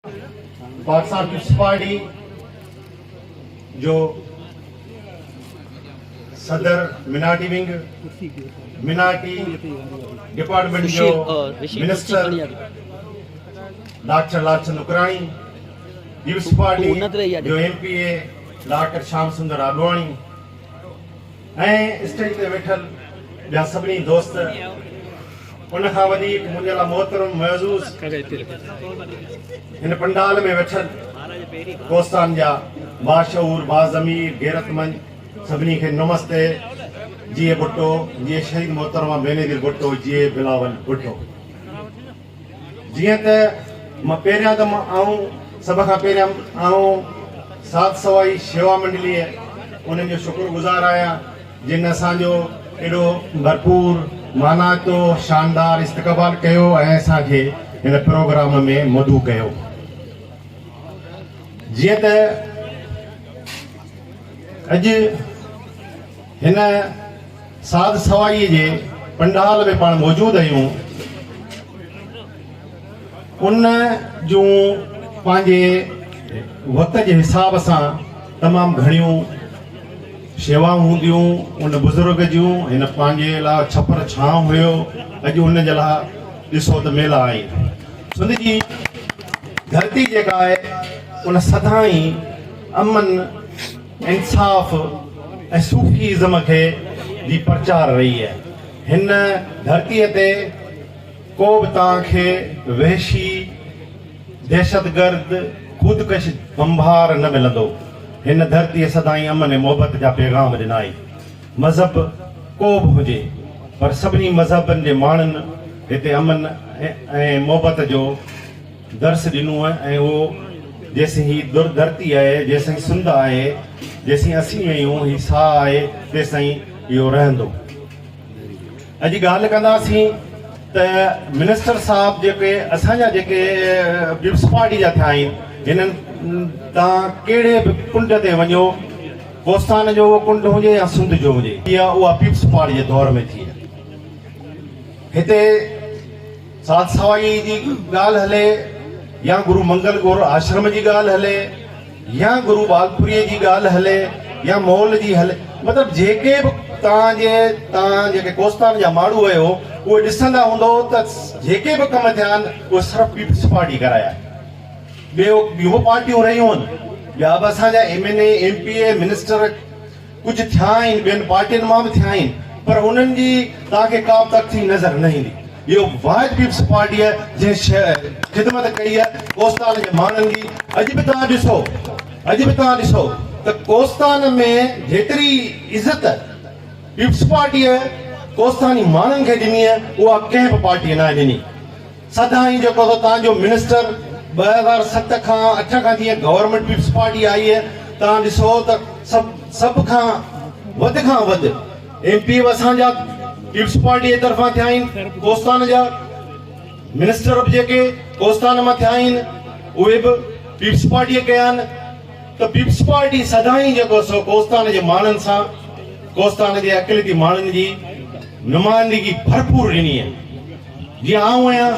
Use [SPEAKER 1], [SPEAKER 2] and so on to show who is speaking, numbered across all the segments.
[SPEAKER 1] Pakistan peoples party जो सदर minority wing minority department जो minister doctor Lalchand Nukrani, people's party जो MPA डॉक्टर श्याम सुंदर आडवाणी ऐं स्टेज ते वेठल ॿिया सभिनी दोस्त, उन खां वधीक मुंहिंजे लाइ मोहतरम महज़ूज़ हिन पंडाल में वेठल कोस्तान जा बाशऊर बाज़मीर गैरतमंद सभिनी खे नमस्ते। जीए भुट्टो, जीए शहीद मोहतरमा बेनज़ीर भुट्टो, जीए बिलावल भुट्टो। जीअं त मां पहिरियां त मां सभ खां पहिरियां साथ सवाई शेवा मंडलीअ उन्हनि जो शुक्रगुज़ार आहियां जिन असांजो एॾो भरपूर मानातो शानदार इस्तक़बाल कयो ऐं असांखे हिन प्रोग्राम में मदू कयो। जीअं त अॼु हिन साध सवाई जे पंडाल में पाण मौजूद आहियूं, उन जूं पंहिंजे वक़्त जे हिसाब सां तमामु घणियूं शेवाऊं हूंदियूं। उन बुज़ुर्ग जूं हिन पंहिंजे लाइ छपर छांव हुयो, अॼु उन जे लाइ ॾिसो त मेला आई। सिंध जी धरती जेका आहे उन सदाई अमन इंसाफ़ ऐं सूफ़ीज़म खे जी प्रचार रही आहे। हिन धरतीअ ते को बि तव्हांखे वहशी दहशतगर्द ख़ुदकश बम्बार न मिलंदो। हिन धरतीअ सदाई अमन ऐं मोहबत जा पैगाम ॾिनाई। मज़हब को बि हुजे पर सभिनी मज़हबनि जे माण्हुनि हिते अमन ऐं मोहबत जो दर्स ॾिनो आहे ऐं उहो जेसीं ही धरती आहे, जेसीं सिंध आहे, जेसीं असीं आहियूं, ही साह आहे, तेसीं इहो रहंदो। अॼु ॻाल्हि कंदासीं त मिनिस्टर साहब जेके असांजा जेके पीपल्स पार्टी जा थिया आहिनि, हिननि तव्हां कहिड़े बि कुंड ते वञो, कोस्तान जो उहो कुंड हुजे या सिंध जो हुजे, इहा उहा पीपल्स पार्टी जे दौर में थी आहे। हिते साध सवाई जी ॻाल्हि हले या गुरु मंगल गौर आश्रम जी ॻाल्हि हले या गुरु बालपुरीअ जी ॻाल्हि हले या मॉल जी हले, मतिलबु जेके बि तव्हां जेके कोस्तान जा माण्हू आहियो उहे ॾिसंदा हूंदो त जेके बि कम थिया आहिनि उहे सिर्फ़ु पीपल्स पार्टी कराया। ॿियूं पार्टियूं रहियूं आहिनि, ॿिया बि असांजा MNA MPA मिनिस्टर कुझु थिया आहिनि, ॿियनि पार्टियुनि मां बि थिया आहिनि, पर उन्हनि जी तव्हांखे का बि तख़्ती नज़र न ईंदी। इहो वाहिद पीपल्स पार्टी आहे जंहिं ख़िदमत कई आहे कोस्तान जे माण्हुनि जी। अॼु बि तव्हां ॾिसो त कोस्तान में जेतिरी इज़त पीपल्स पार्टीअ कोस्तानी माण्हुनि खे ॾिनी आहे उहा कंहिं बि पार्टीअ न ॾिनी। सदाई जेको तव्हांजो मिनिस्टर 2007 खां 8 खां जीअं गवर्नमेंट पीपल्स पार्टी आई आहे, तव्हां ॾिसो त सभ खां वधि MP असांजा पीपल्स पार्टी जे तरफ़ां थिया आहिनि। कोस्तान जा मिनिस्टर बि जेके कोस्तान मां थिया आहिनि उहे बि पीपल्स पार्टीअ कया आहिनि। त पीपल्स पार्टी सदाई जेको सो कोस्तान जे माण्हुनि सां, कोस्तान जे अक़लियती माण्हुनि जी नुमाइंदगी भरपूर ॾिनी आहे। जीअं आहियां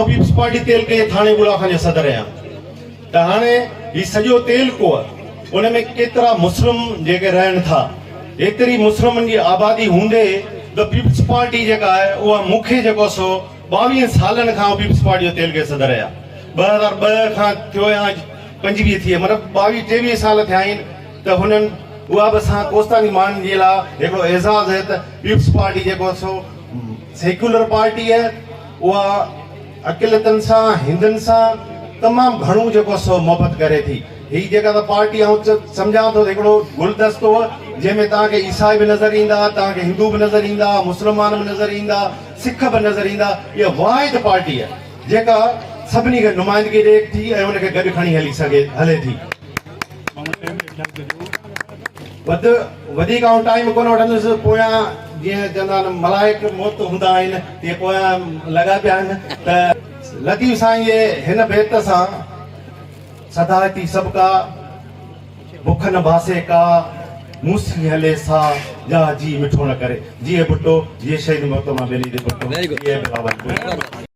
[SPEAKER 1] पीपल्स पार्टी तेलके जे थाणे बुलाखा जो सदर आहियां, त हाणे ही सॼो तेलको आहे, उन में केतिरा मुस्लिम जेके रहनि था, एतिरी मुस्लिमनि जी आबादी हूंदे त पीपल्स पार्टी जेका आहे उहा मूंखे जेको सो 22 सालनि खां पीपल्स पार्टी जो तेलके सदर आहियां। 2002 खां थियो या 25 थी, मतिलबु 22-23 साल थिया आहिनि। त हुननि उहा बि असां कोस्तानी माण्हुनि जे लाइ हिकिड़ो एज़ाज़ आहे त पीपल्स पार्टी जेको सो सेक्युलर पार्टी आहे, उहा अक़िलतनि सां हिंदुनि सां तमामु घणो जेको सो मोहबत करे थी। ही जेका त पार्टी सम्झां थो हिकिड़ो गुलदस्तो जंहिंमें तव्हांखे ईसाई बि नज़र ईंदा, तव्हांखे हिंदू बि नज़र ईंदा, मुस्लमान बि नज़र ईंदा, सिख बि नज़र ईंदा। इहा वाहिद पार्टी आहे जेका सभिनी खे नुमाइंदगी ॾिए थी ऐं उनखे गॾु खणी हले थी। वधीक टाइम कोन वठंदुसि, पोयां जीअं चवंदा आहिनि मलाइक मौत हूंदा आहिनि, तीअं पोयां लॻा पिया आहिनि। त लतीफ़ साईं जे हिन बेत सां सदा थी सबका बुख न बासे का मूसी हले सा जा जी मिठो न करे। जीए भुट्टो, जीए शहीद मोहतरमा बेनज़ीर भुट्टो, जीए बिलावल भुट्टो।